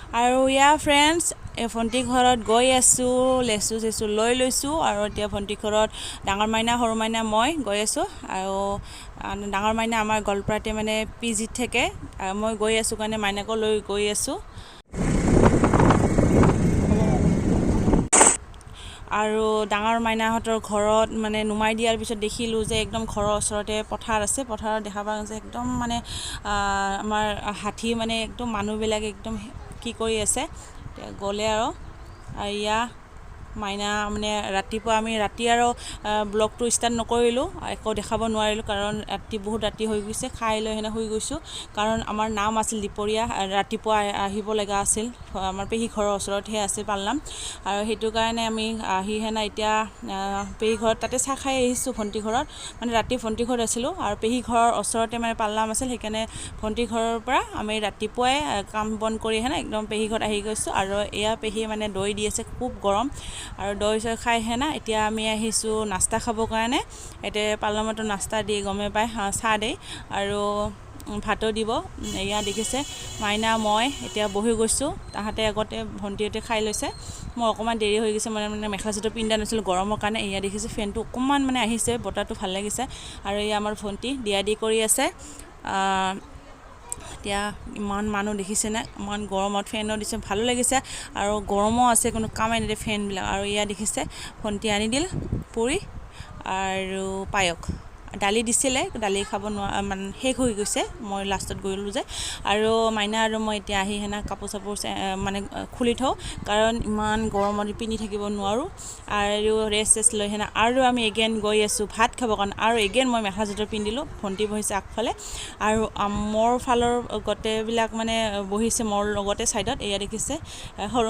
আৰু ইয়া ফ্ৰেণ্ডছ এই ভণ্টি ঘৰত গৈ আছোঁ, লেচু চেচু লৈ লৈছোঁ আৰু এতিয়া ভণ্টি ঘৰত ডাঙৰ মাইনা সৰু মাইনা মই গৈ আছোঁ। আৰু ডাঙৰ মাইনা আমাৰ গোৱালপাৰাতে মানে পিজিত থাকে, আৰু মই গৈ আছোঁ কাৰণে মাইনাকো লৈ গৈ আছোঁ। আৰু ডাঙৰ মাইনাহঁতৰ ঘৰত মানে নুমাই দিয়াৰ পিছত দেখিলোঁ যে একদম ঘৰৰ ওচৰতে পথাৰ আছে, পথাৰত দেখা পাওঁ যে একদম মানে আমাৰ হাতী মানে একদম মানুহবিলাকে একদম কি কৰি আছে গ'লে আৰু এয়া মাইনা মানে ৰাতিপুৱা আমি ৰাতি আৰু ব্লগটো ষ্টাৰ্ট নকৰিলোঁ, একো দেখাব নোৱাৰিলোঁ কাৰণ বহুত ৰাতি হৈ গৈছে। খাই লৈ সেনে শুই গৈছোঁ কাৰণ আমাৰ নাম আছিল দুপৰীয়া, ৰাতিপুৱা আহিব লগা আছিল, আমাৰ পেহী ঘৰৰ ওচৰতহে আছিল পালনাম, আৰু সেইটো কাৰণে আমি আহি সেনা এতিয়া পেহী ঘৰত তাতে চাহ খাই আহিছোঁ। ভণ্টি ঘৰত মানে ৰাতি ভণ্টি ঘৰত আছিলোঁ আৰু পেহী ঘৰৰ ওচৰতে মানে পালনাম আছিল, সেইকাৰণে ভণ্টি ঘৰৰ পৰা আমি ৰাতিপুৱাই কাম বন কৰি সেনে একদম পেহী ঘৰত আহি গৈছোঁ। আৰু এয়া পেহী মানে দৈ দি আছে, খুব গৰম, আৰু দৈ চৈ খাই সেনা এতিয়া আমি আহিছোঁ নাস্তা খাবৰ কাৰণে। এতিয়া পালনামতো নাস্তা দিয়ে গমেই পায়, চাহ দিয়ে আৰু ভাতো দিব। এয়া দেখিছে মাইনা মই এতিয়া বহি গৈছোঁ, তাহাঁতে আগতে ভণ্টিহঁতে খাই লৈছে, মোৰ অকণমান দেৰি হৈ গৈছে, মানে মেখেলা চাদৰ পিন্ধা নাছিলোঁ গৰমৰ কাৰণে। এয়া দেখিছে ফেনটো অকণমান মানে আহিছে, বতাহটো ভাল লাগিছে, আৰু এয়া আমাৰ ভণ্টি দিয়া দি কৰি আছে। এতিয়া ইমান মানুহ দেখিছেনে, ইমান গৰমত ফেনো দিছে, ভালো লাগিছে আৰু গৰমো আছে, কোনো কামেই নিদিয়ে ফেনবিলাক। আৰু এয়া দেখিছে ভণ্টি আনি দিল পুৰি আৰু পায়স, দালি দিছিলে, দালি খাব মানে শেষ হৈ গৈছে, মই লাষ্টত গ'লোঁ যে। আৰু মাইনা আৰু মই এতিয়া আহি সেনা কাপোৰ চাপোৰ মানে খুলি থওঁ কাৰণ ইমান গৰমত পিন্ধি থাকিব নোৱাৰোঁ, আৰু ৰেষ্ট চেষ্ট লৈ সেনা আৰু আমি এগেইন গৈ আছোঁ ভাত খাবৰ কাৰণে। আৰু এগেইন মই মেখেলা চাদৰ পিন্ধিলোঁ, ভণ্টি বহিছে আগফালে আৰু মোৰ ফালৰ গোটেইবিলাক মানে বহিছে মোৰ লগতে ছাইডত। এয়া দেখিছে সৰু